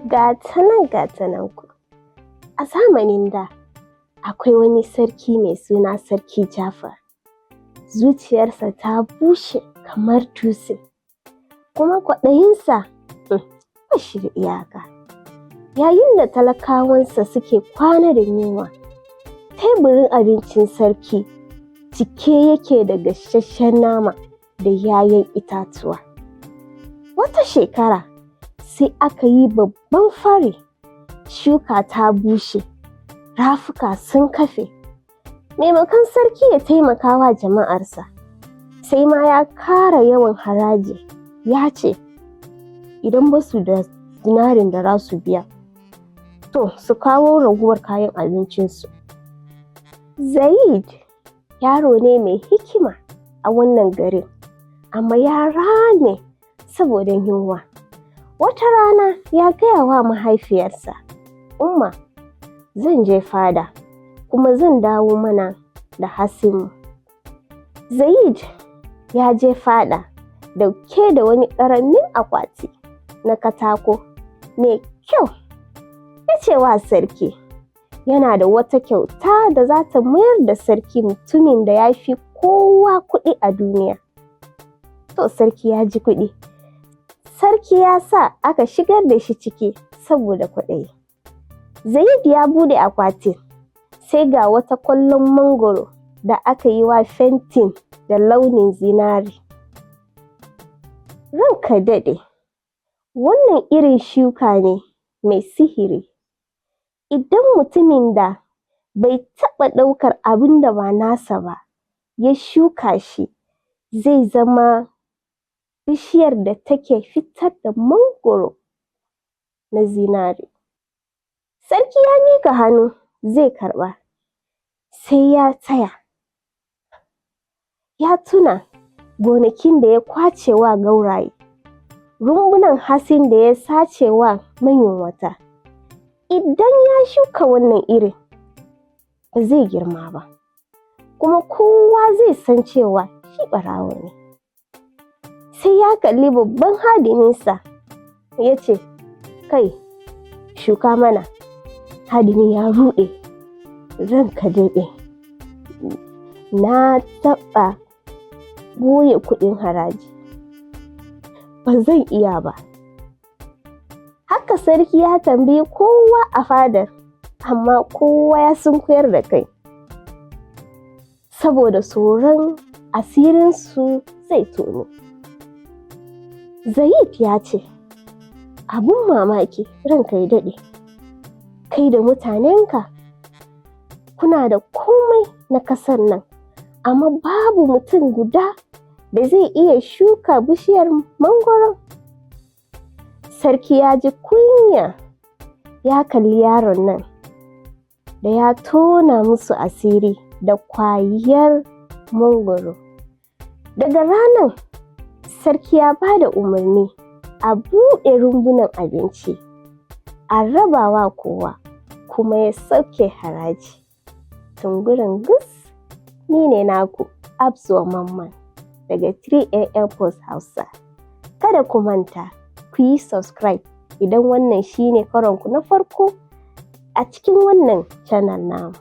Gatanan ku. A zamanin da akwai wani sarki mai suna Sarki Jafar. Zuciyarsa ta bushe kamar dutse, kuma kwaɗayinsa ba shi da iyaka. Yayin da talakawansa suke kwana da yunwa, teburin abincin sarki cike yake da gasasshen nama da 'ya'yan itatuwa. Wata shekara sai aka yi babban fari, shuka ta bushe, rafuka sun kafe. Maimakon sarki ya taimaka wa jama'arsa, sai ma ya ƙara yawan haraji. Ya ce idan ba su da dinarin da za su biya, to su kawo raguwar kayan abincinsu. Zaid yaro ne mai hikima a wannan garin, amma ya rame saboda yunwa. Wata rana ya gaya wa mahaifiyarsa, Umma, zan je fada kuma zan dawo mana da hatsinmu. Zaid ya je fada dauke da wani ƙaramin akwati na katako mai kyau. Ya ce wa sarki yana da wata kyauta da za ta mayar da sarki mutumin da ya fi kowa kuɗi a duniya. To sarki ya ji kuɗi. Sarki ya sa aka shigar da shi ciki saboda kwaɗayi. Zaid ya buɗe akwatin, sai ga wata ƙwallon mangwaro da aka yi wa fentin da launin zinari. Ranka daɗe, wannan irin shuka ne mai sihiri. Idan mutumin da bai taɓa ɗaukar abin da ba nasa ba ya shuka shi, zai zama bishiyar da take fitar da mangwaro na zinari. Sarki ya miƙa hannu zai karɓa, sai ya tsaya. Ya tuna gonakin da ya ƙwace wa gauraye, rumbunan hatsin da ya sace wa mayunwata. Idan ya shuka wannan irin, ba zai girma ba, kuma kowa zai san cewa shi ɓarawo ne. Sai ya kalli babban hadiminsa ya ce, kai, shuka mana. Hadimi ya ruɗe. Ranka daɗe, na taɓa ɓoye kuɗin haraji, ba zan iya ba. Haka sarki ya tambayi kowa a fadar, amma kowa ya sunkuyar da kai, saboda tsoron asirinsu zai tono. Zaid ya ce, abun mamaki, ranka ya daɗe, kai da mutanenka kuna da komai na ƙasar nan, amma babu mutum guda da zai iya shuka bishiyar mangwaro. Sarki ya ji kunya, ya kalli yaron nan da ya tona musu asiri da ƙwayar mangwaro. Daga ranar, sarki ya ba da umarni a buɗe rumbunan abinci, a rabawa kowa, kuma ya sauke haraji. Tungurin gus, ni ne naku Abzuwa Mamman daga 3AM Post Hausa. Kada ku manta, ku yi subscribe idan wannan shine karonku na farko a cikin wannan channel namu.